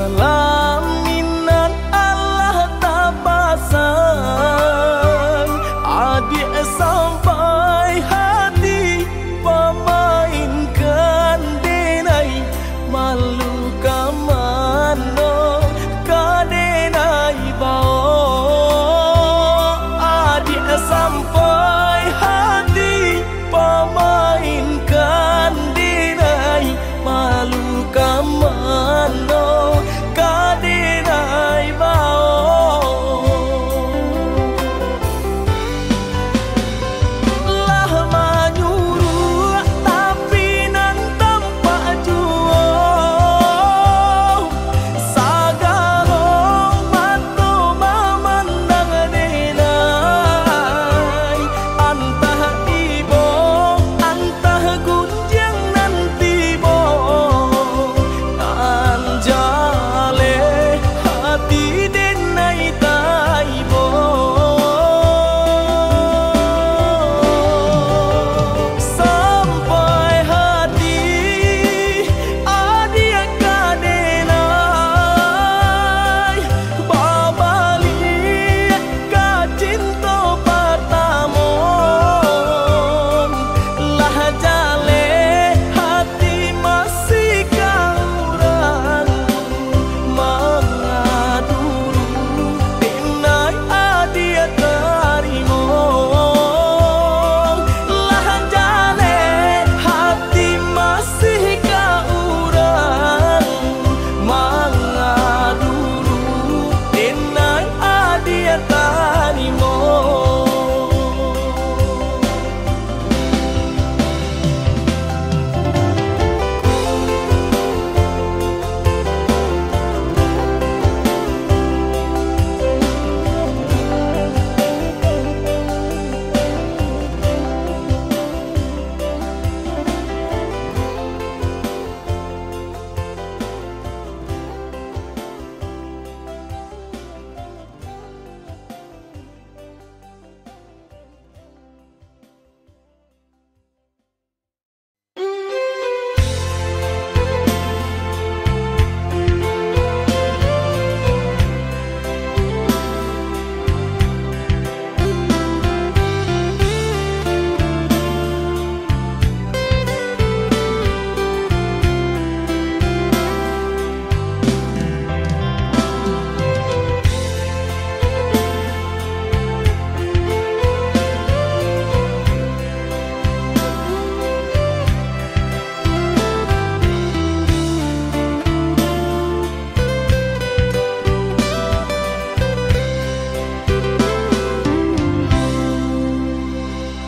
Laminan Allah tak pasang, adik sampai hati pemainkan denai, malu kamano kadenai bao. Adik sampai hati pemainkan denai, malu kamano kadenai bao. Lah menyuruh tapi nan tanpa jual, sagalo matu memandang denai. Antah ibo antah gunjang nanti bo, nan jale hati denai taibo. Sampai hati adia kadenai, babali kacinto patamon. Lah jale hati masih kaurang, mengaduru denai adia tarimo. Lah jale hati masih kaurang, mengaduru denai adia tarimo.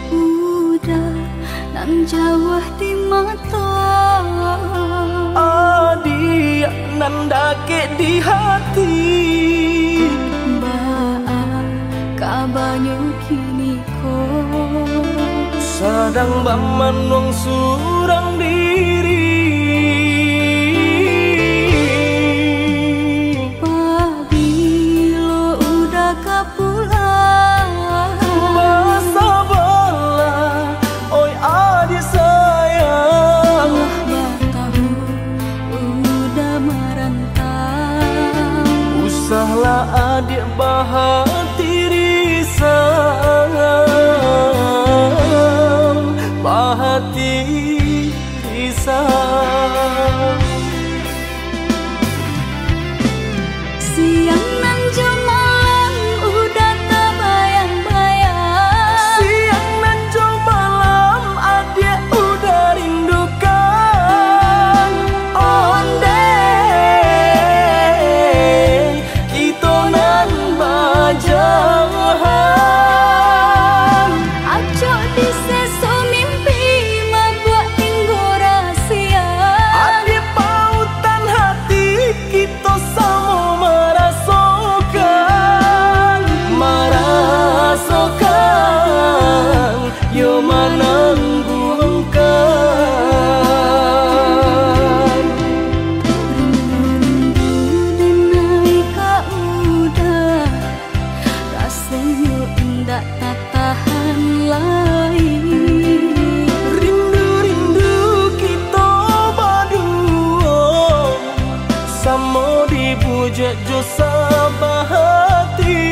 Udah nan jauh di mata, Adia nandake di hati, baa kabanyu kini ko. sadang bamanong surang diri. Pabilo udah kapulang, Masa bola, oi adik sayang. lah batahu udah merantau. Usahlah adik bahati risau, bahati risau. Siang nan malam udah tak bayang-bayang. Siang dan jauh malam adik udah rindukan. Onde kita nan bajang Samo dipuja jo sabah hati.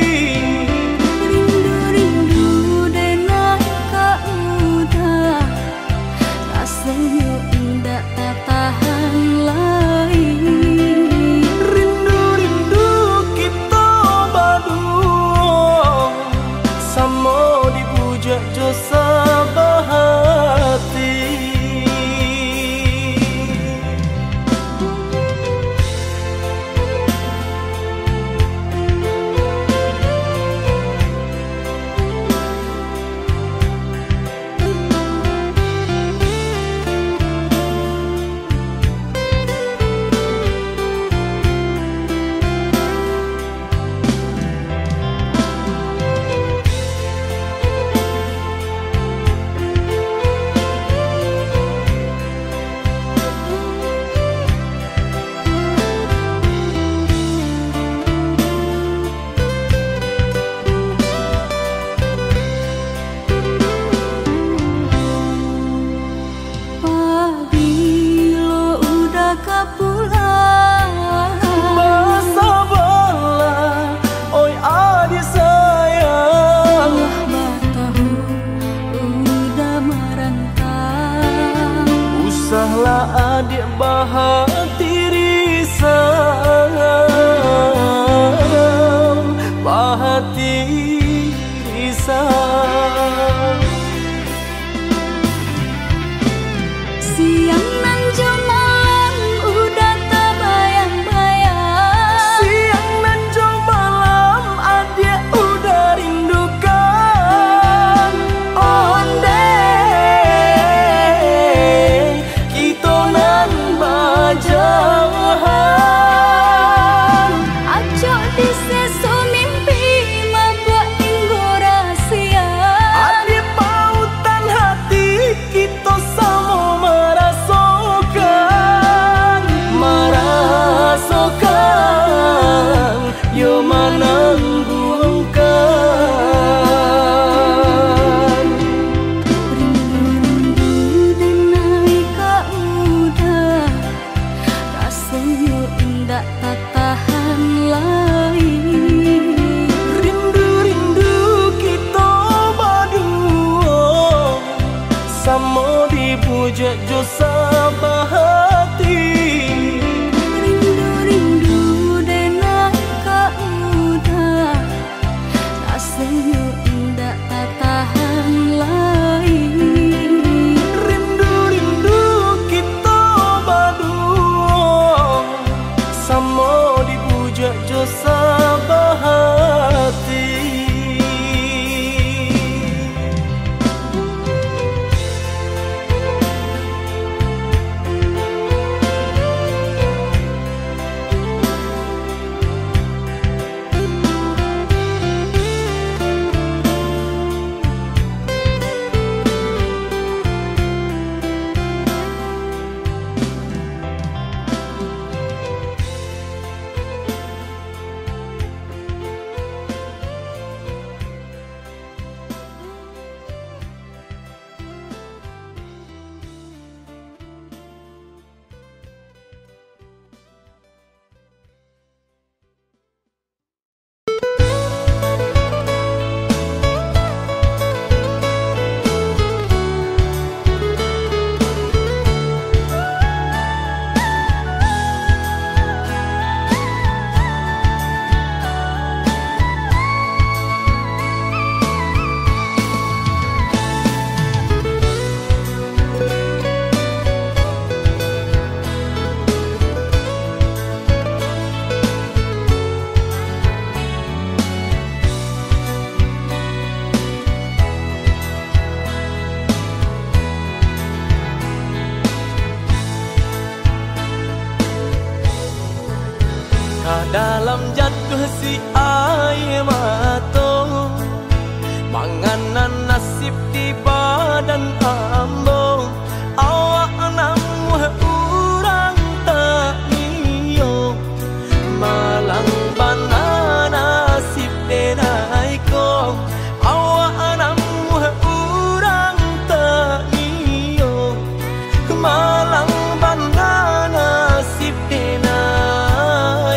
Rindu-rindu denai ka udah, rasanya indah tak tahan lagi. Rindu-rindu kita berdua, samo dipuja jo sabah hati. Usahlah adik bahati risau, bahati risau. Siang nan jo malam udah tak bayang-bayang. Siang nan jo malam adik udah rindukan. Onde kita nan bajahan. Aco di sesu mimpi membuat minggu rahasia. Adik pautan hati kita sama merasakan, merasakan yo menangguhkan. Rindu-rindu denai ka udah, rasanya indah tak tahan lagi. Rindu-rindu kita berdua, sama dipuja jo sabah hati. Rindu-rindu denai ka udah, rasanya indah tak tahan lagi. Rindu-rindu kita berdua, sama dipuja jo sabah hati. Dalam jatuh si air mata, panganan nasib di badan ambo. Awak namu urang tak niyo, malang bana nasib denai ko. Awak namu urang tak niyo, malang bana nasib denai.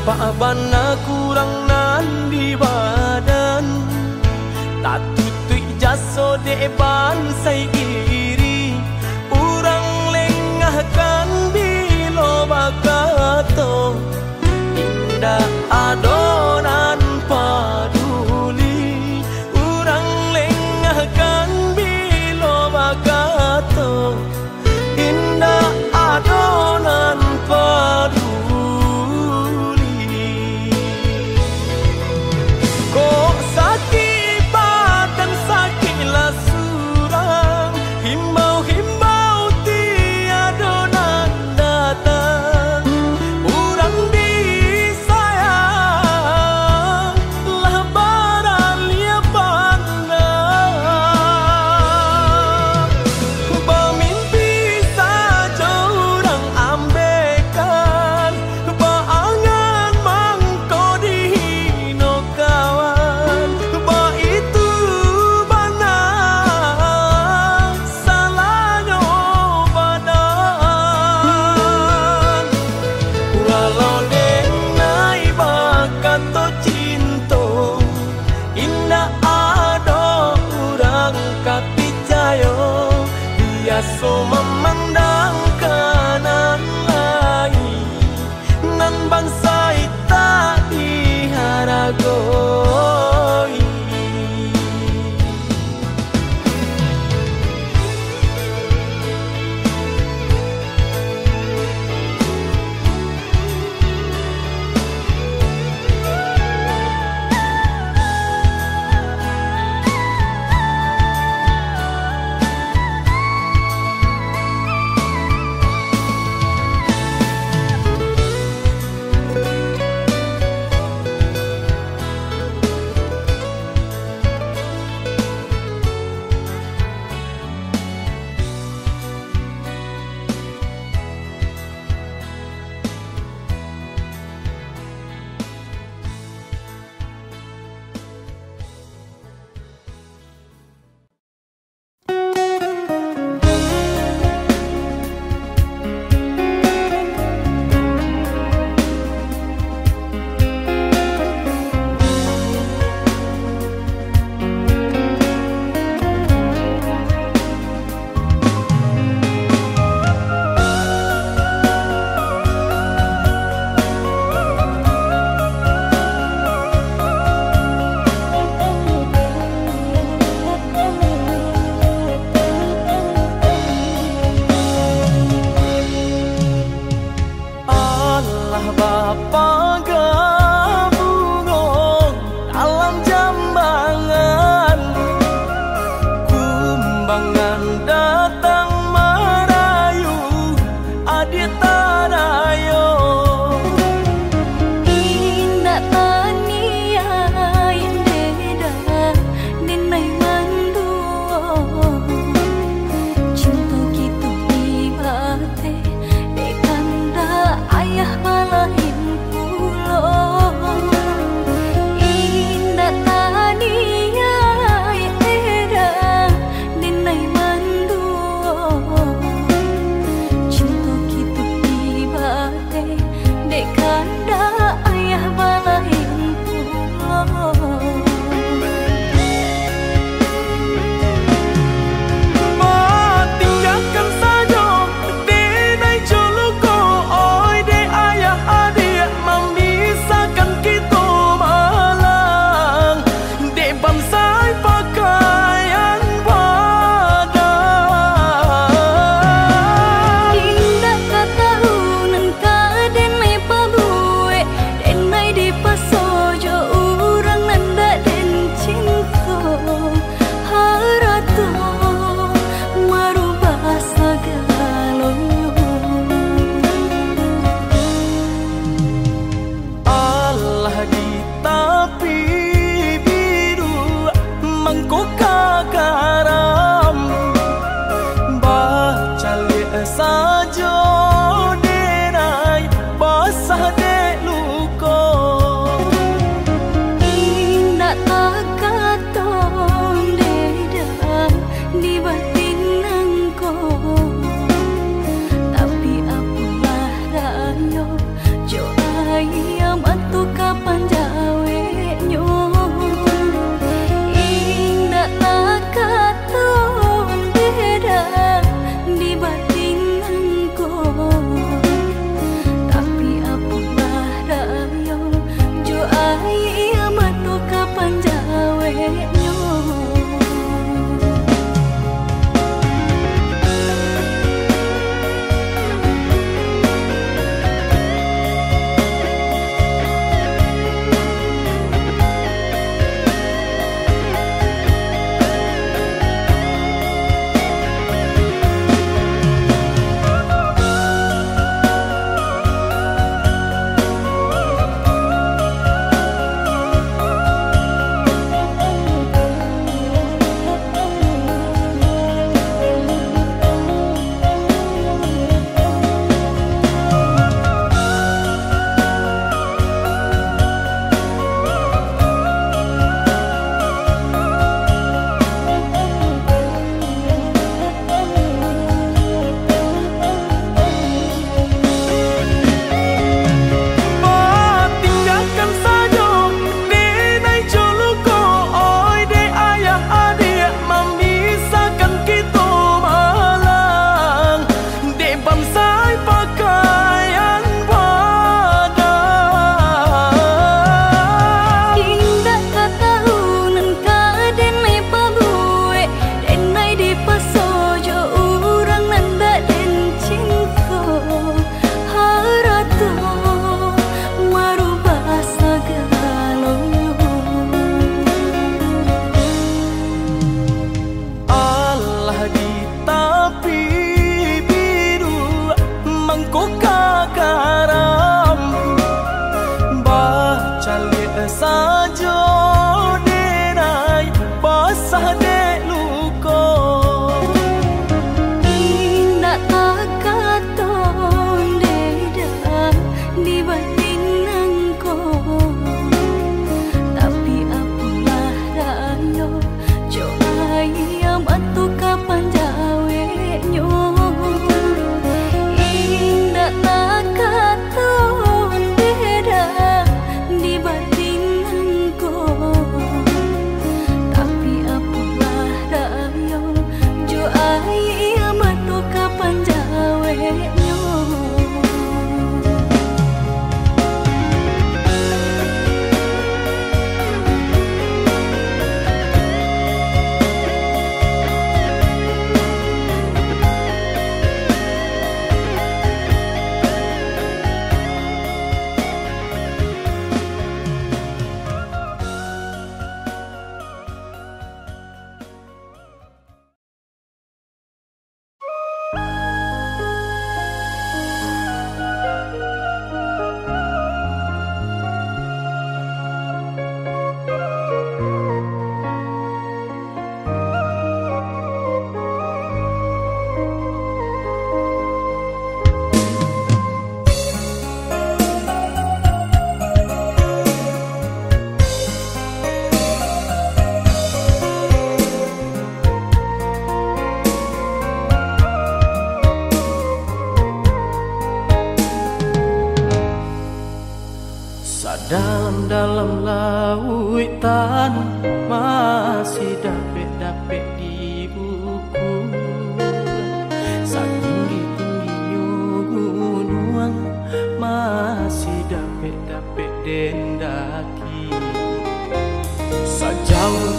Bana kurang nan di badan tak tutui jaso de ban sai iri urang lengahkan bilo bakato indah adonan paduli urang lengahkan bilo bakato indah adonan paduli so memandang kanan lain nan bangsa tak diharagoi.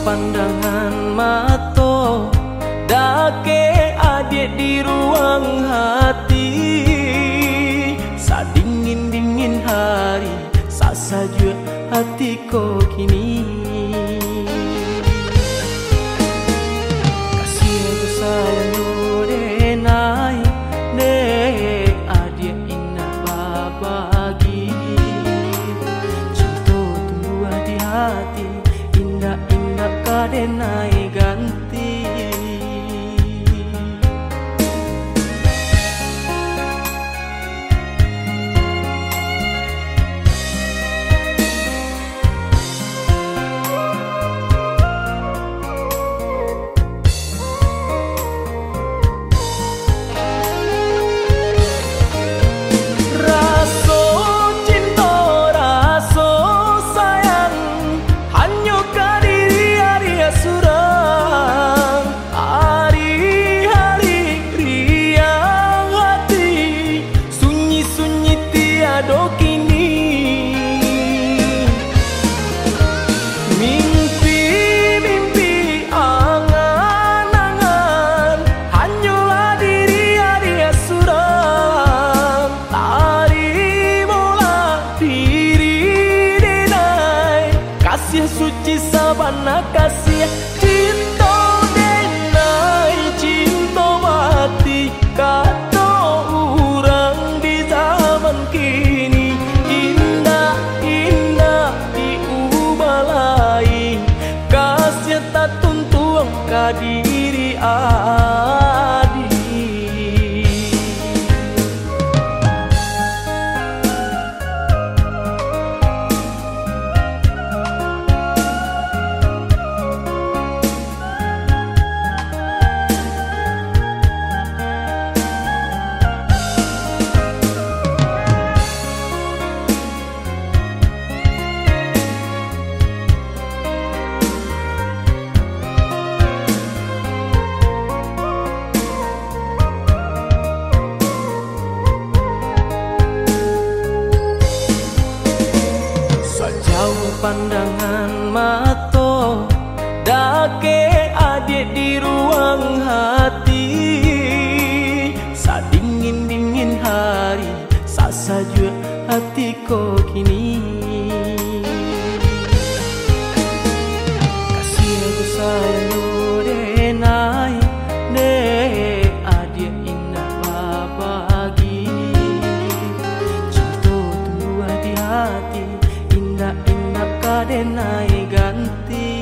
pandangan mato, dake adik di ruang hati. Saat dingin-dingin hari, saat saja hatiku kini. Kasih aku sayang denai, ne adik indah babagi. Cinta tumbuh di hati, indah-indah kadenai ganti. Suci sabana kasih cinta denai, cinta mati kata orang di zaman kini. Indah-indah diubah lain, kasih tak tuntung ke diri adik. Jauh pandangan mato, dake adik di ruang hati. Saat dingin-dingin hari, saat saja hatiku kini. Kasih aku sayang denai, ne adik indah babagi. Cinta tumbuh di hati, indah-indah kadenai ganti.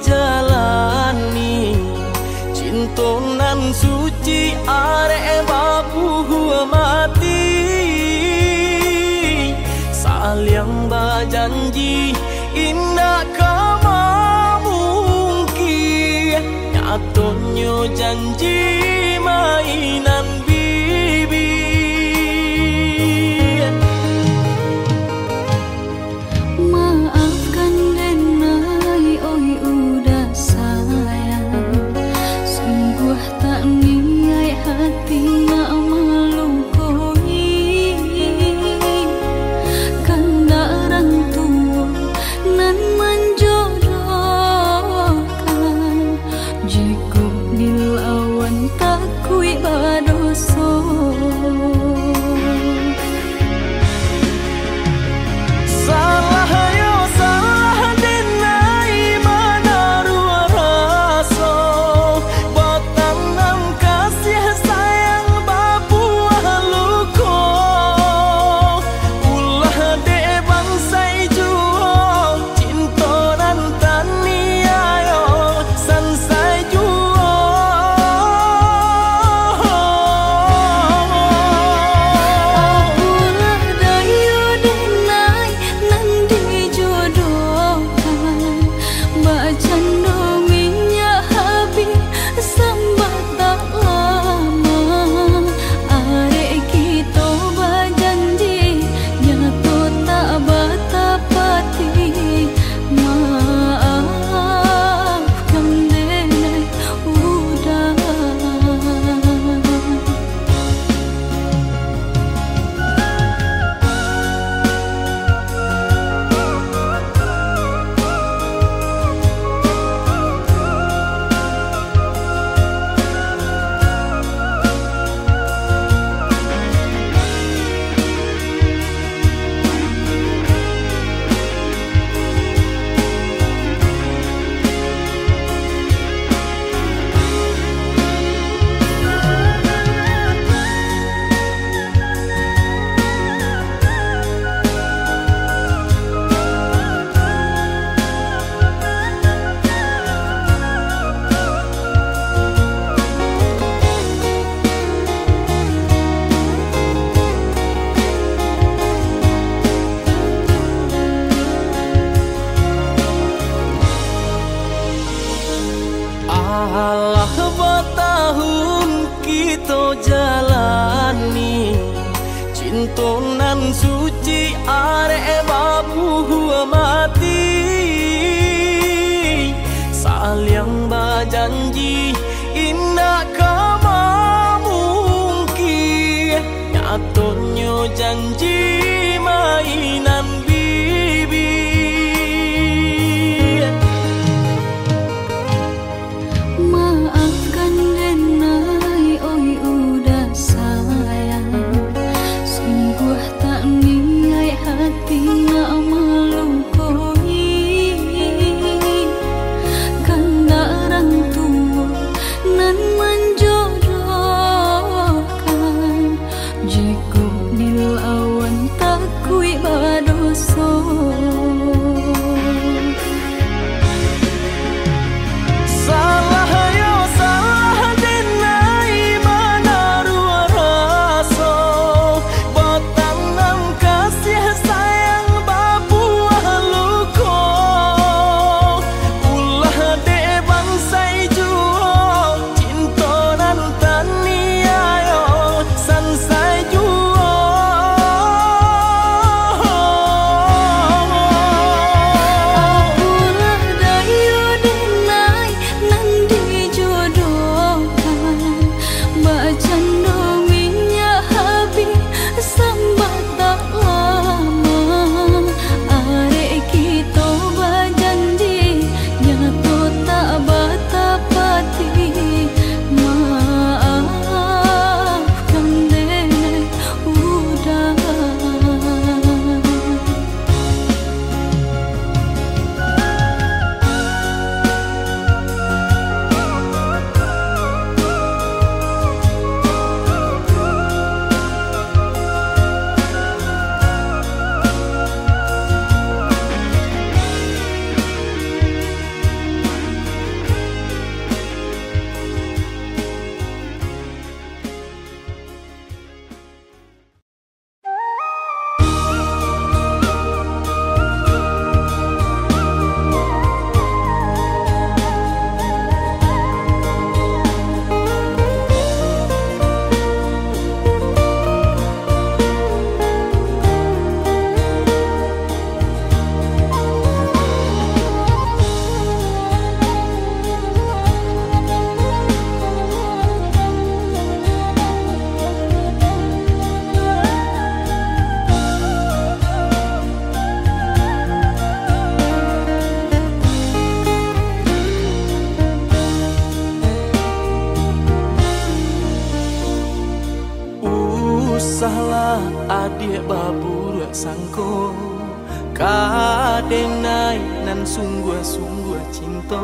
jalani cinta nan suci arek babu mati saling berjanji indah kama mungkin nyatanya janji mainan bibi. Maafkan denai oi udah sayang, sungguh tak niat hati nak melukoi kandaran tua nan menjodohkan jika dilawan takui badoso. Alah bertahun kita jalani cinta nan suci arek babu mati saling berjanji indah kama mungkin nyatanya janji mainan bibi. Maafkan denai oi udah sayang, sungguh tak niat hati nak melukoi kandaran tua nan menjodohkan jika dilawan adik babur sangko kadenai nan sungguh-sungguh cinta.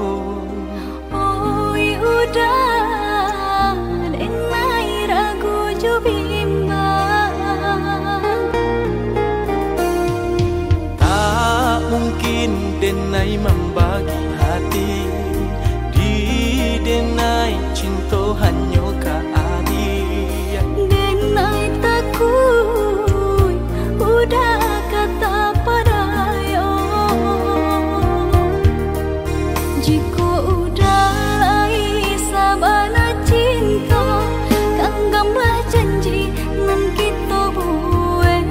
Oi udah denai ragu jo bimbang, tak mungkin denai membagi hati, di denai cinta hanya ka adik. denai takut udah kata padayo, jika udah lai sabana cinta kanggamlah janji nan kita buat.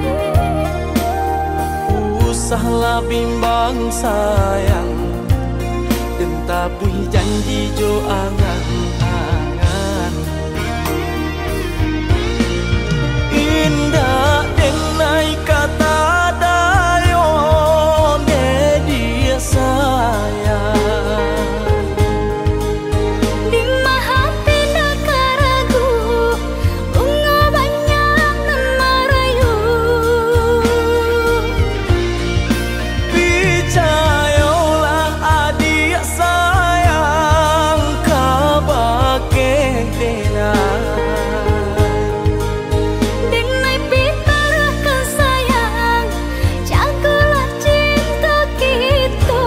Usahlah bimbang sayang, dan tabui janji jo angan-angan. Indah denai kata dayo ne dia sayang. Di hati nak ragu bunga banyak nan merayu, Percayalah adik sayang, kabake denai pitarahkan sayang, jagalah cinta kita.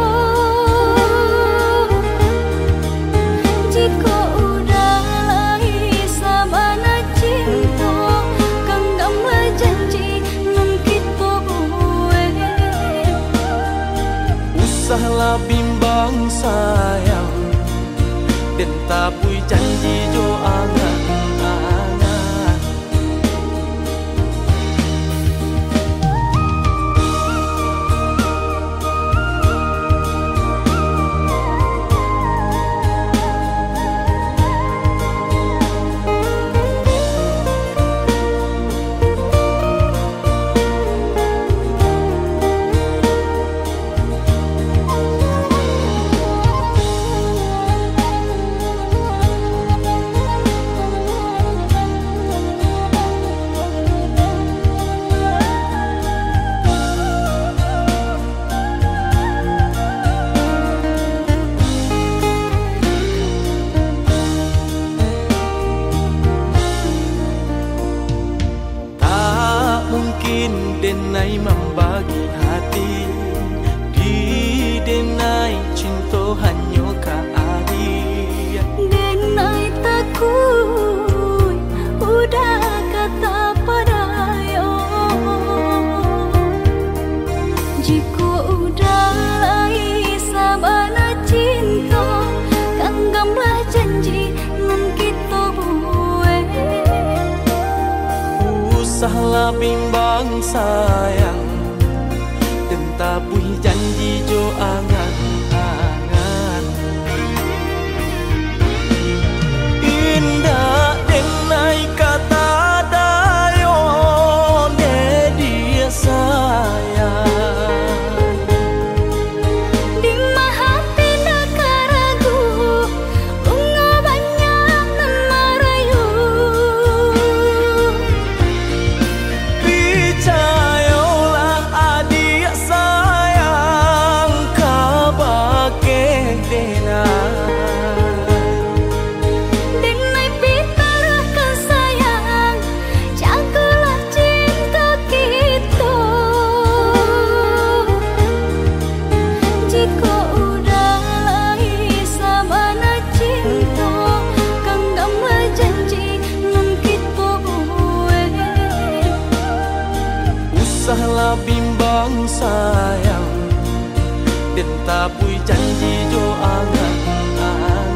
Jika udah lai sabana cinta kanggamlah janji nan kita buat. usahlah bimbang sayang, dan tabui janji jo angan-angan. Tak mungkin denai membagi hati, di denai cinta hanya ka adik. denai takut udah kata padayo, jika udah lai sabana cinta kanggamlah janji nan kita buat. Usahlah bimbang sayang, dan tabui janji jo angan-angan. Indah denai kata dayo ne dia sayang. Di hati nak ragu bunga banyak nan merayu, Percayalah adik sayang, kabake denai pitarahkan sayang, jagalah cinta kita. Jika udah lai sabana cinta kanggamlah janji nan kita buat. usahlah bimbang sayang, dan tabui janji jo angan-angan.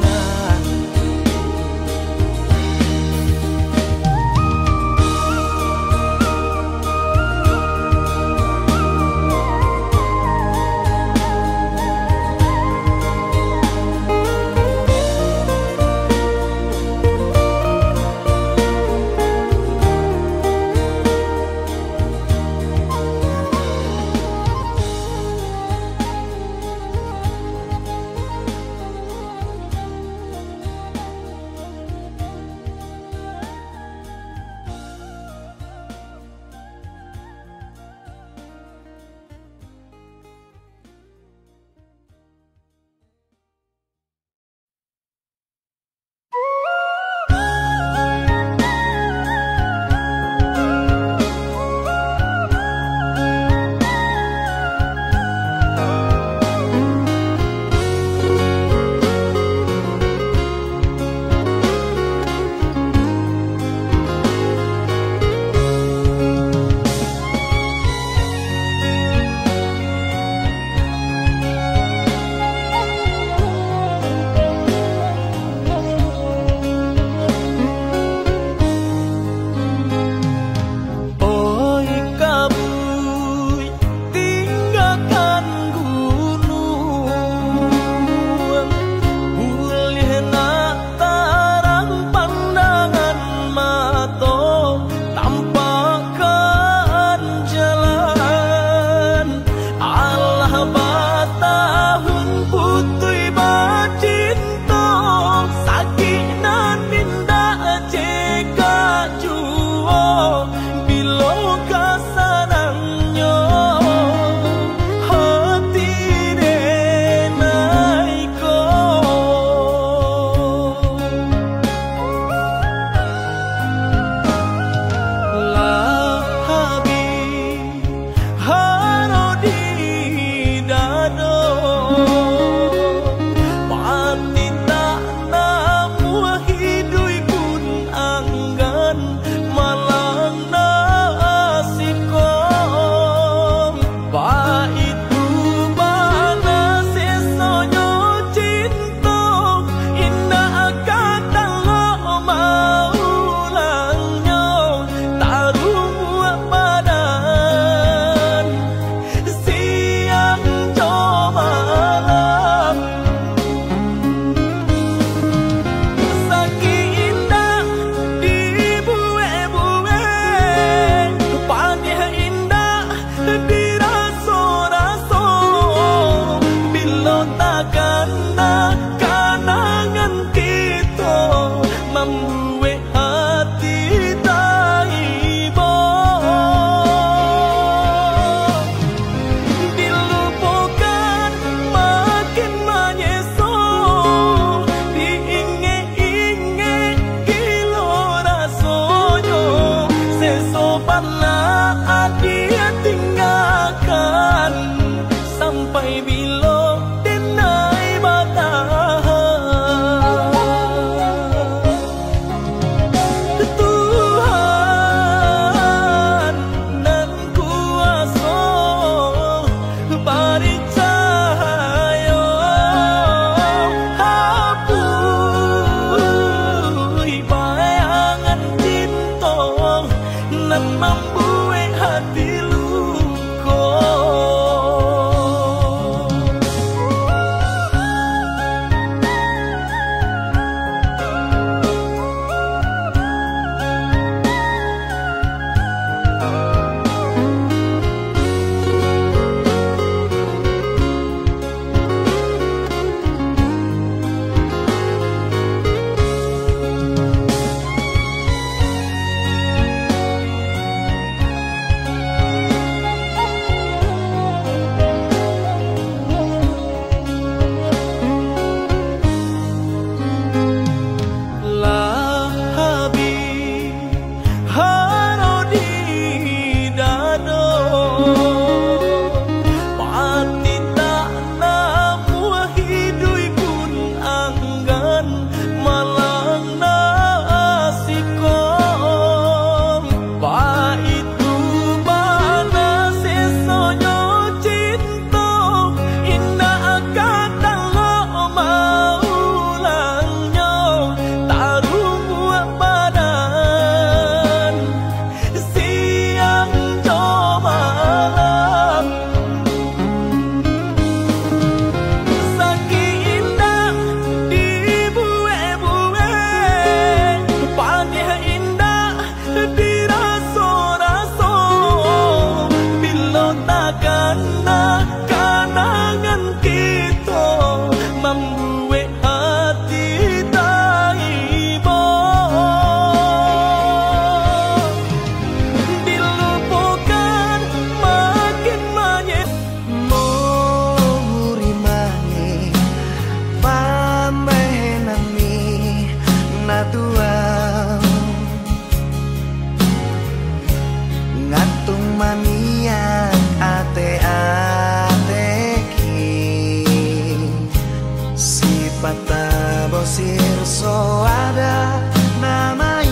Tabosir soada namai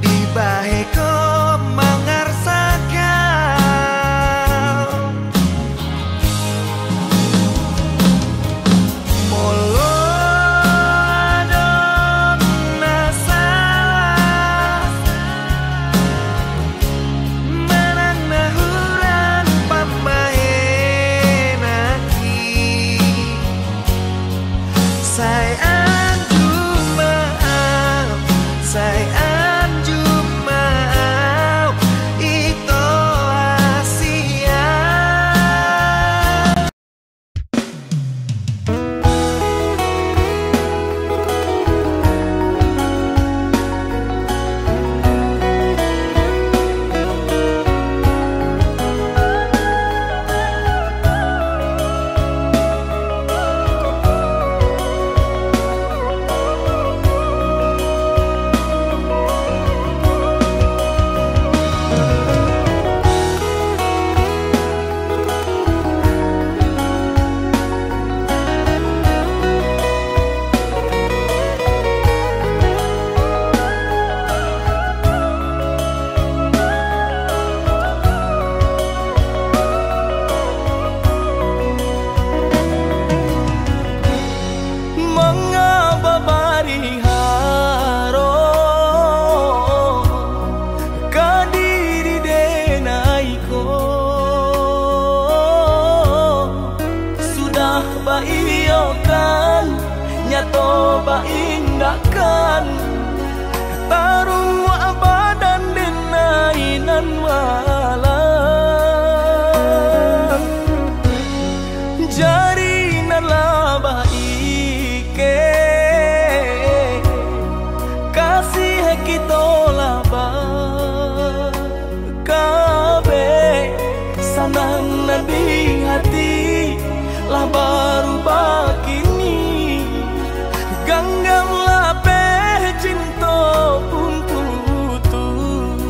di baheko mangarsakau molo adon nasa menang nahuran pamahenaki sayang jumaau sayang jumaau ito asia baiokan nyato baindakan tarung wa badan dinainan malam jari nalaba ike kasih kita laba kabe sanang di hati lah baru bakini ganggang lape cinta pun putus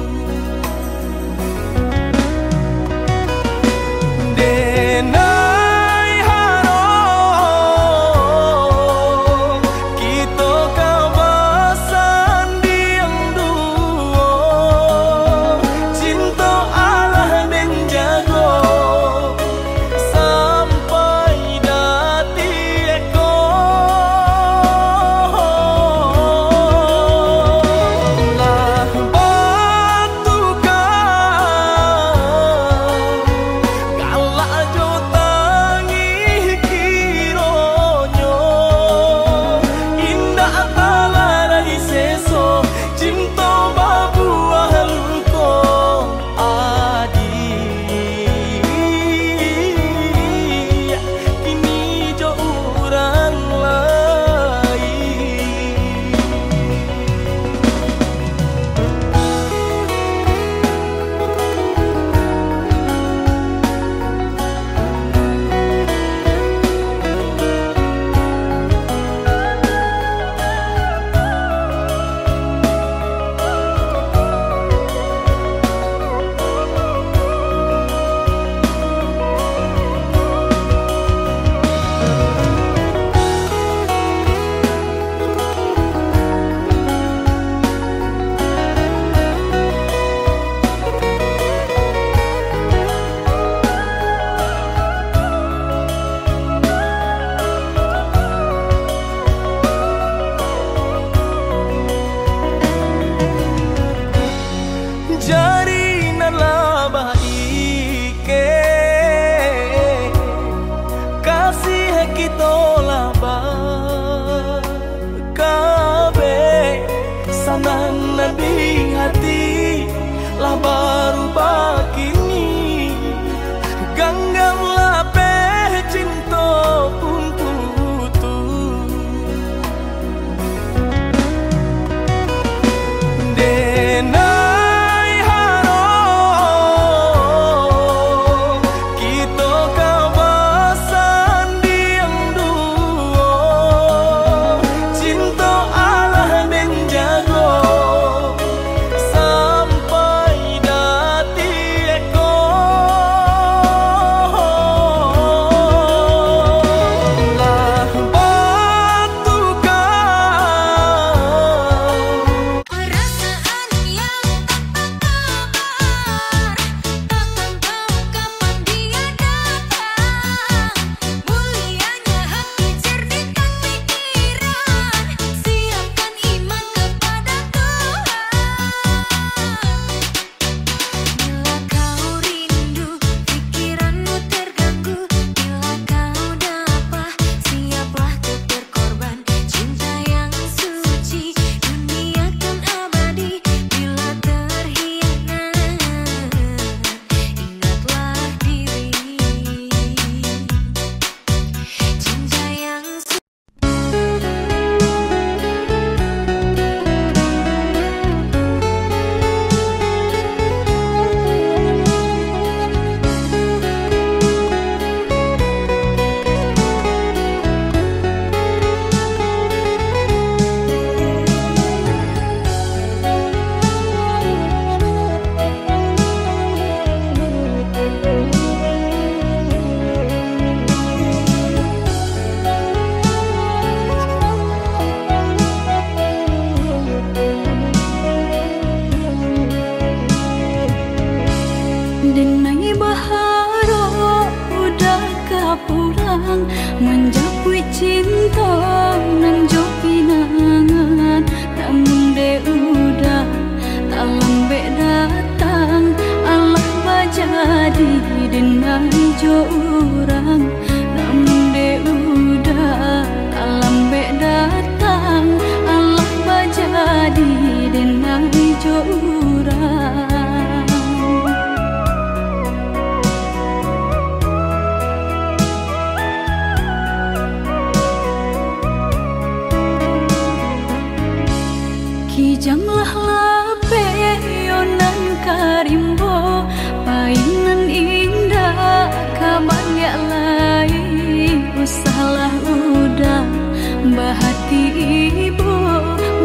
ibu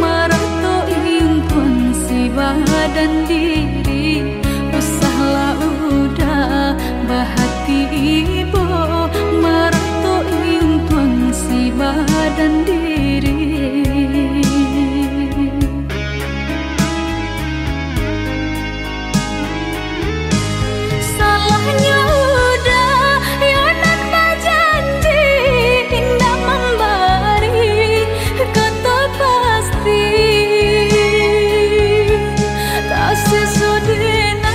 marato impun si badan diri usahlah udah bahati ibu marato impun si badan diri. Salahnya udah yonan bajanji indah memberi kata pasti tak sesudena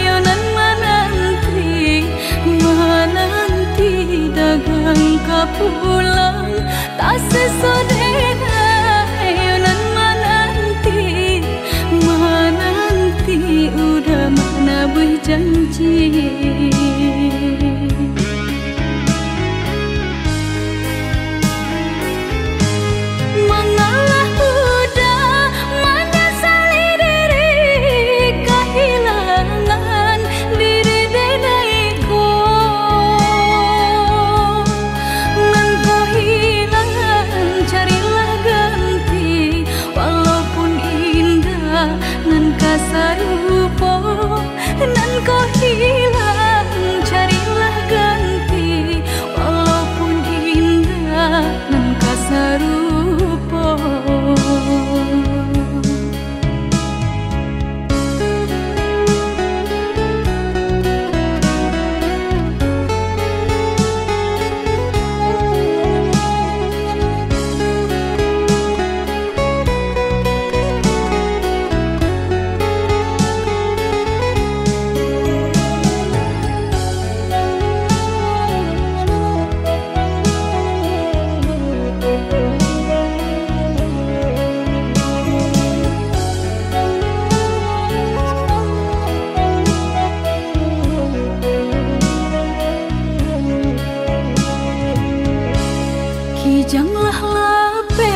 yonan menanti dagang kapulang tak sesudena yonan menanti udah mana berjanji. Mengalah udah menyesali diri kehilangan diri denaiku engkau hilang carilah ganti walaupun indah nan kasar rupa nan kau hilang carilah ganti walaupun indah nan kasar rupa. Kijanglah lape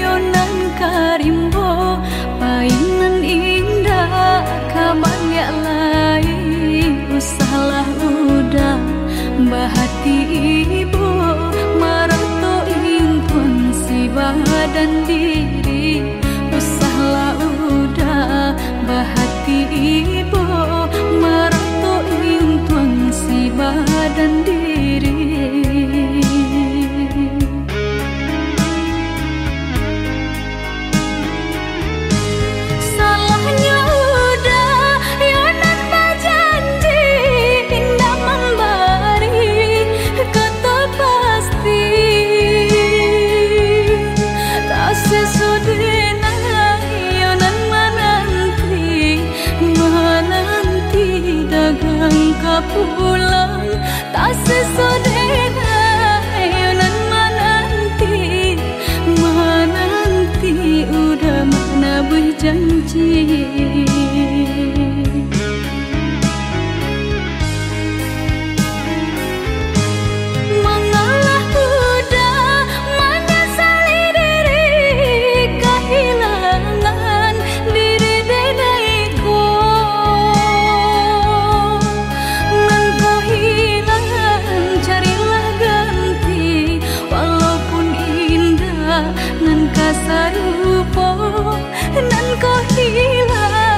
yonan karimbo painan indah kabaya lain usahlah udah bahati ibu marato impun si badan diri usahlah udah bahati ibu marato impun si badan diri. Pulang tak sesudena yonan menanti udah mana berjanji. Mengalah udah menyesali diri kehilangan diri denaiku engkau hilang carilah ganti walaupun indah nan kasar rupa nan kau hilang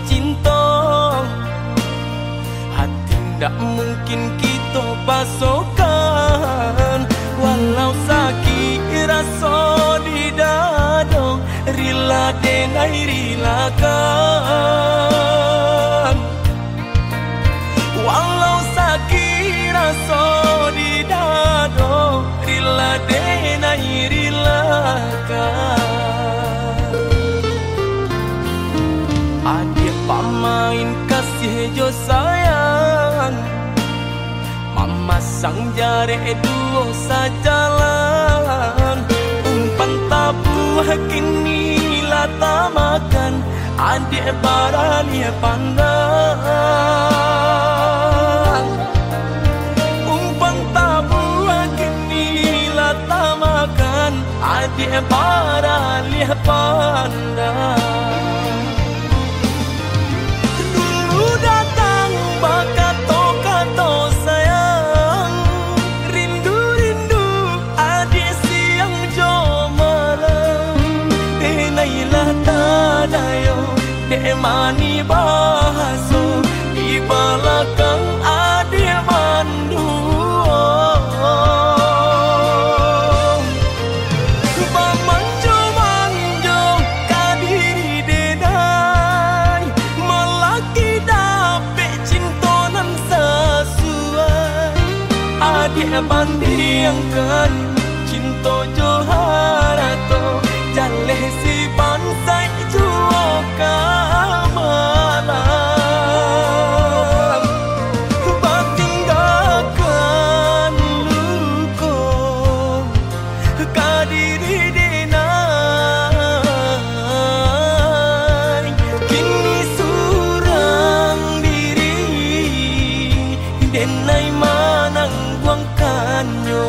cinta, hati ndak mungkin kita pasokan. Walau sakit rasa di dada, rela denai rilakan. Walau sakit rasa di dada, rela denai rilakan. Adik pamain kasih jo sayang, mama sang jare duo sajalan. Umpan tabuh kini lata makan, adik barani pandang. Umpan tabuh kini lata makan, adik barani pandang. Kato sayang, rindu-rindu adik siang jo malam. Nailah tadayo, dek mani bahaso, di belakang adik mandu. Manjo kadiri denai, melaki dapet cintonan sesuai. Adik bandingkan cinta joharato, jaleh si bansai juo kamalam. Batinggalkan luko kadiri denai, kini surang diri denai manang buangkannya.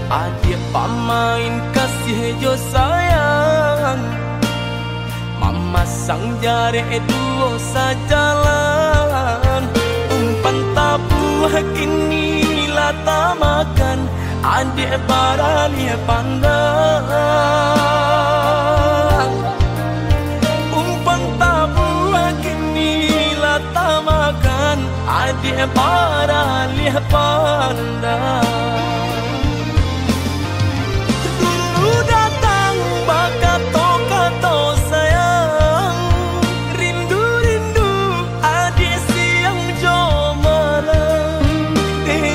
Adik pamain kasih jo sayang, mama sang jare duo sajalan. Umpan tabuh kini lata makan, adik barani pandang. Umpan tabuh kini lata makan, adik barani pandang. Kato sayang, rindu-rindu adik siang jo malam.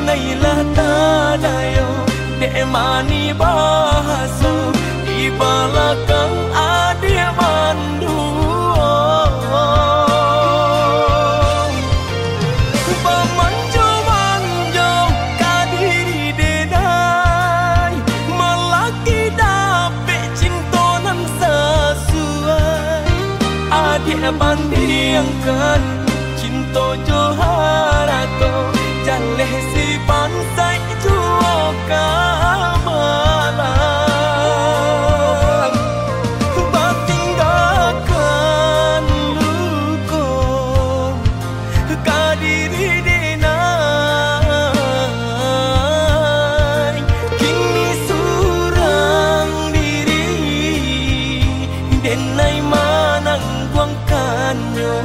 Nailah tadayo, dek mani bahaso, di belakang adik mandu. Manjo kadiri denai, melaki dapet cintonan sesuai. Adik bandingkan cinta joharato, jaleh si bansai juo kamalam. Batinggalkan luko kadiri denai, kini surang diri denai manang buangkannya.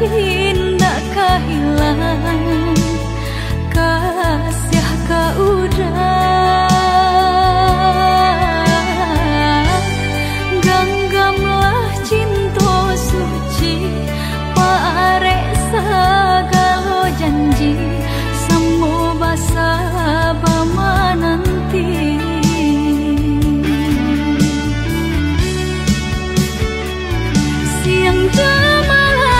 indah kehilangan kasih kau udah genggamlah cinta suci pare segala janji semua basa bama nanti siang jemalah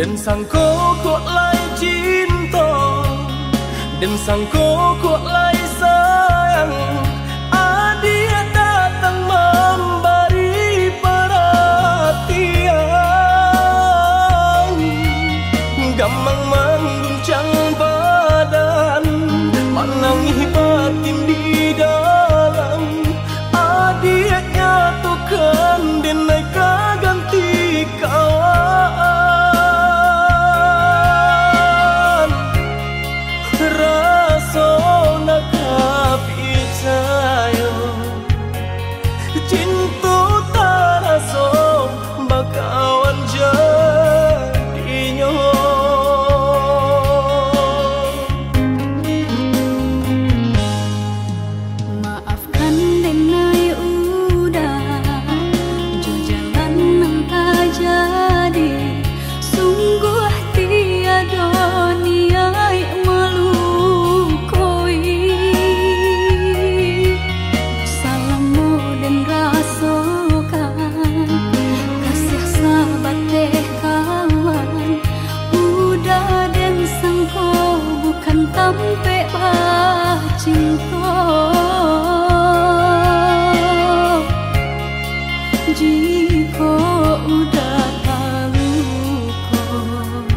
Dan sangko kok lai cinta, dan sangko kok lai sayang. Adia datang memberi perhatian, gamang mengguncang badan, menangis batin di dalam. Adia nyatukan denai kaganti kawan. Rasona kapicayo, cinta taraso bakawan jadinya. Maafkan denai udah jo jalan nang tak jadi. Sungguh tiada niat melukoi. Salamu dan rasakan kasih sahabat teh kawan. Udah dan sangko bukan tampe bah cinta. Jika udah tahu kok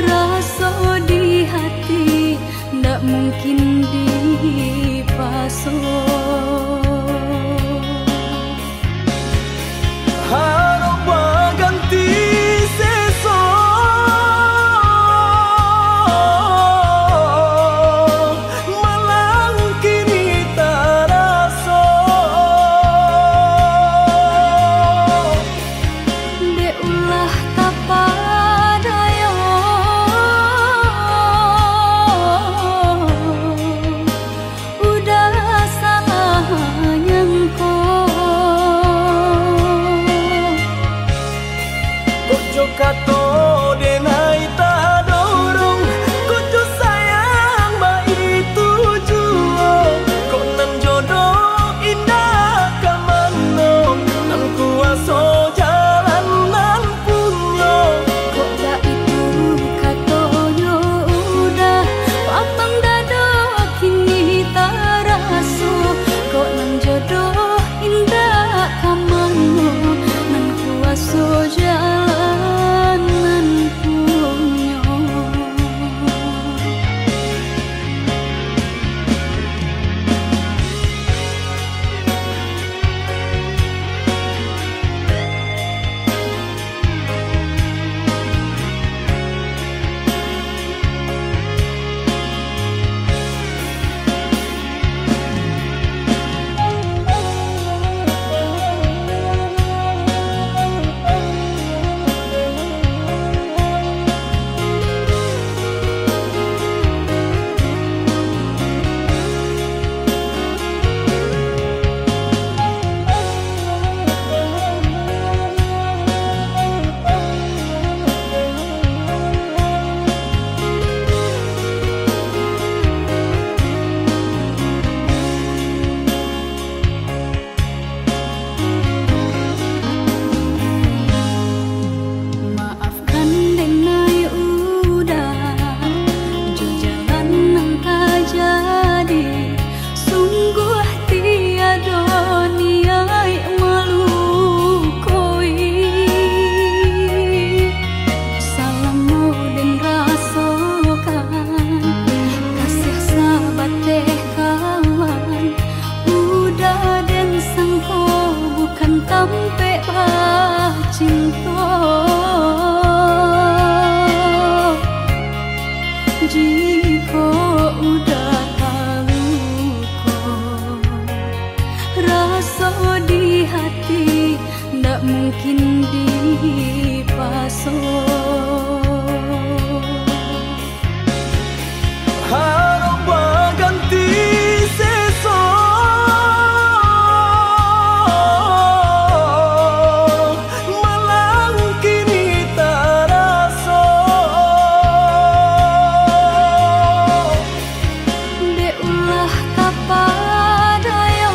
rasa di hati ndak mungkin dipasok. Harap ganti seso, malang kini taraso. De ulah tapadayo, udah salah nyangko. Kojo kato denai tak dorong, kojo sayang ba itu juo. Kok nan jodoh indah kamano, nan kuaso jalan nan punyo. Kok dah itu katonyo udah papang dado kini taraso. Kok nang jodoh indah kamano, nan kuaso jalan nan punyo. Maafkan denai udah jo jalan nang tak jadi. Sungguh tiada niat melukoi. Salamu dan rasakan kasih sahabat teh kawan. Udah dan sangko bukan tampe bah cinta. Jika udah tahu kok rasa di hati ndak mungkin dipasok. Harap ganti seso, malang kini taraso. De ulah tapadayo,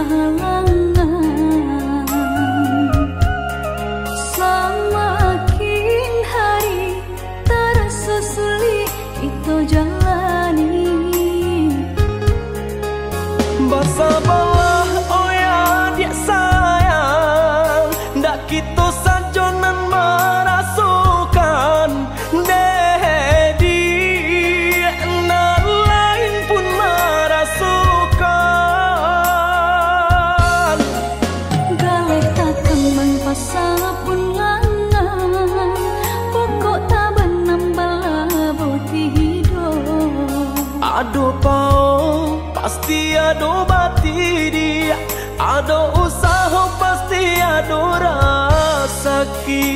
halangan. Semakin hari terasa sulit itu jalani. Bersabarlah oh ya dia sayang, ndak kita sajonan merasukan dedi nan lain pun merasukan. Galih tak kembang pasal pun langan, pokok tak benambah boti hidup. Aduh pau pasti ada bati dia, ada usaha pasti ada rasaki.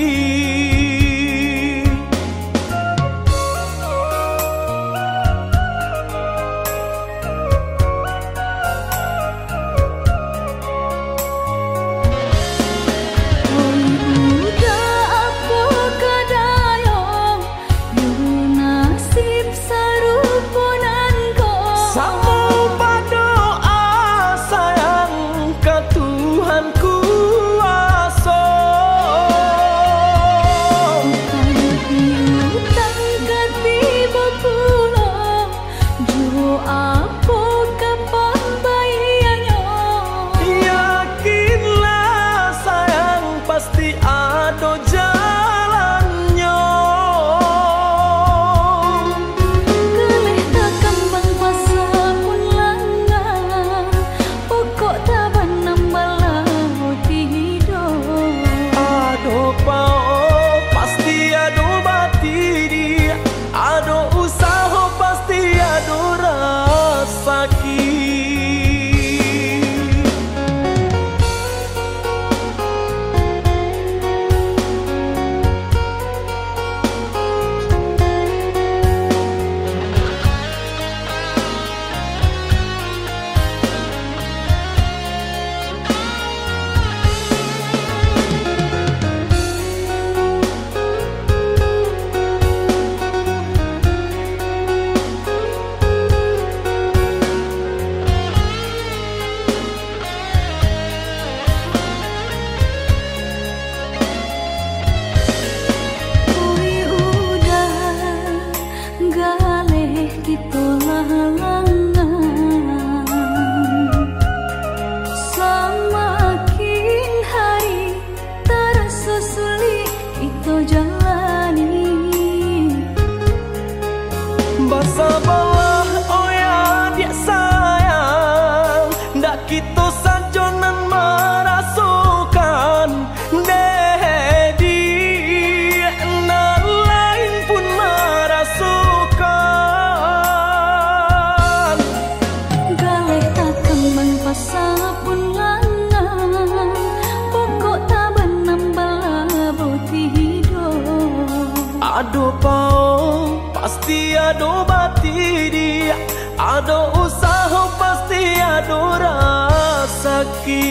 Bersabarlah oh ya dia sayang, ndak kita sajonan merasukan dedi nan lain pun merasukan. Galih tak kembang pasal pun langan, pokok tak benambah boti hidup. Aduh pau pasti ada bati dia, ada usaha pasti ada rasaki.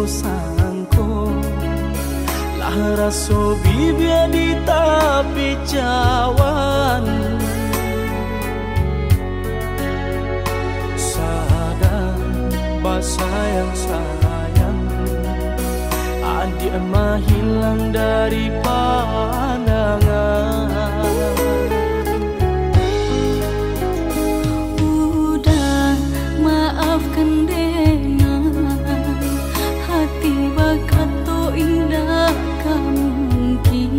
sangko lah raso bibia di tapi cawan sadar sayang sayang adik mah hilang dari pandangan. Udah maafkan dengan hati bakat to indah mungkin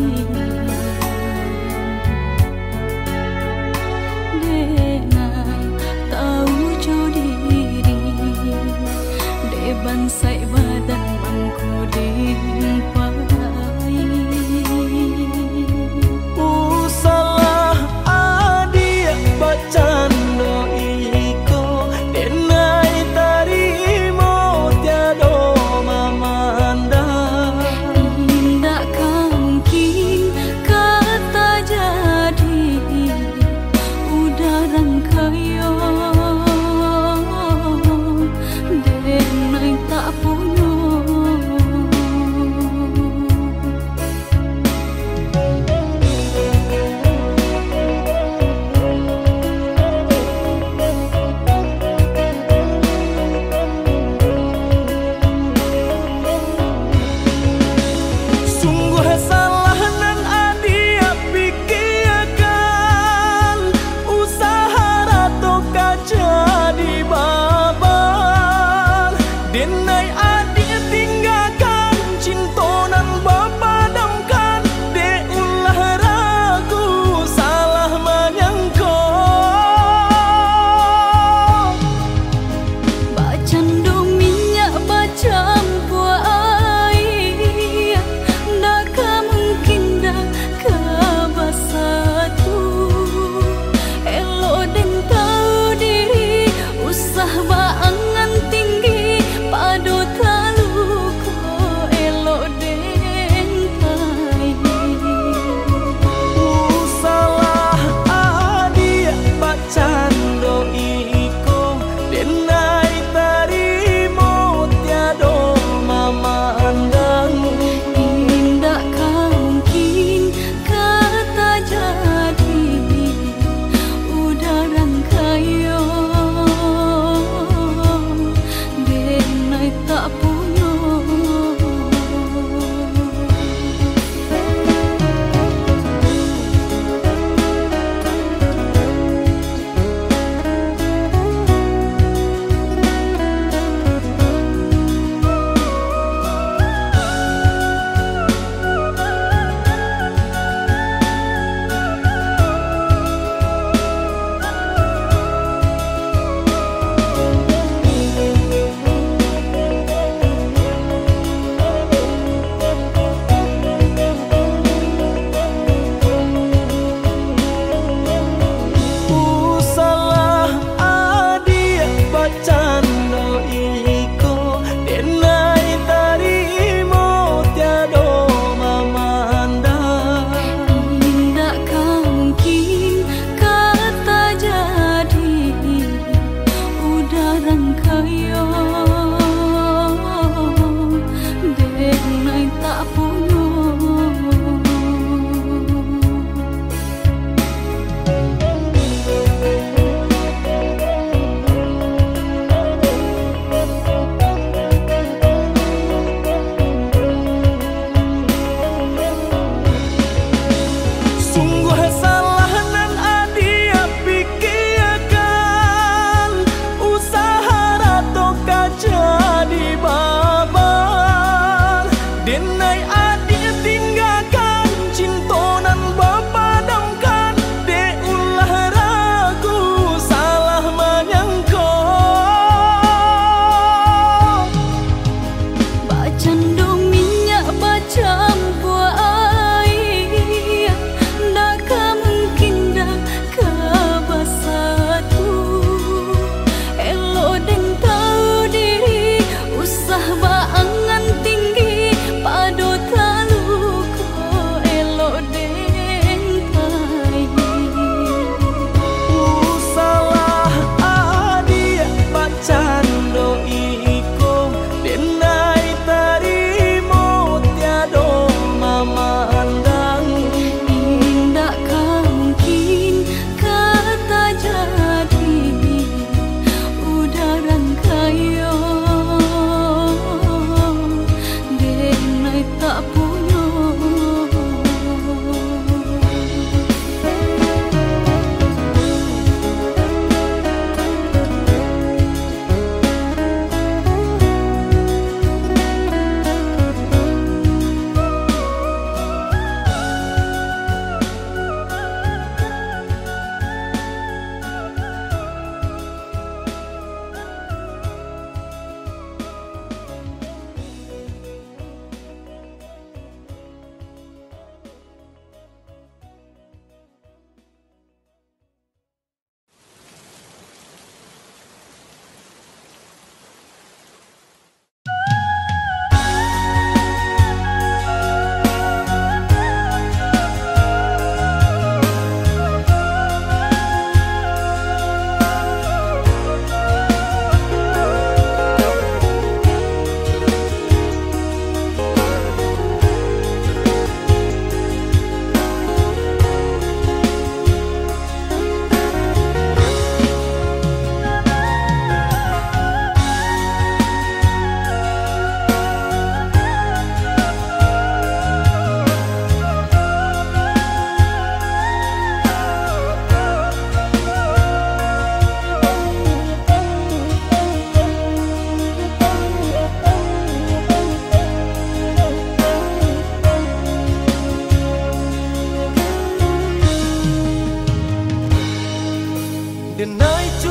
dengan tahu jo diri deban sai badan mangku dimpai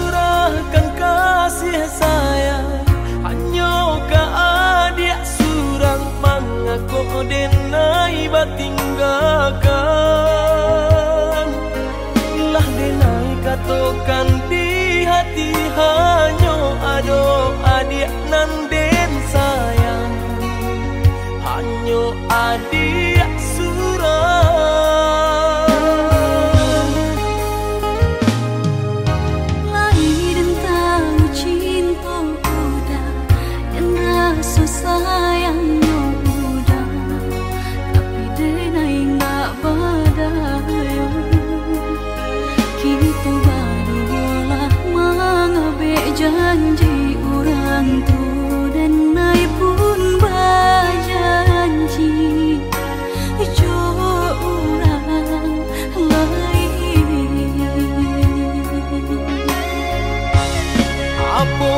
surahkan kasih sayang hanya ke adik surang mengaku denai batinggalkan lah denai katakan di hati hanya ada adik nan den sayang hanya adik surang lain tahu cinta udah dan rasa sayangnya udah tapi denai nggak berdaya kita barulah mengabek janji orang tu dan nai pun berjanji jo orang lain apa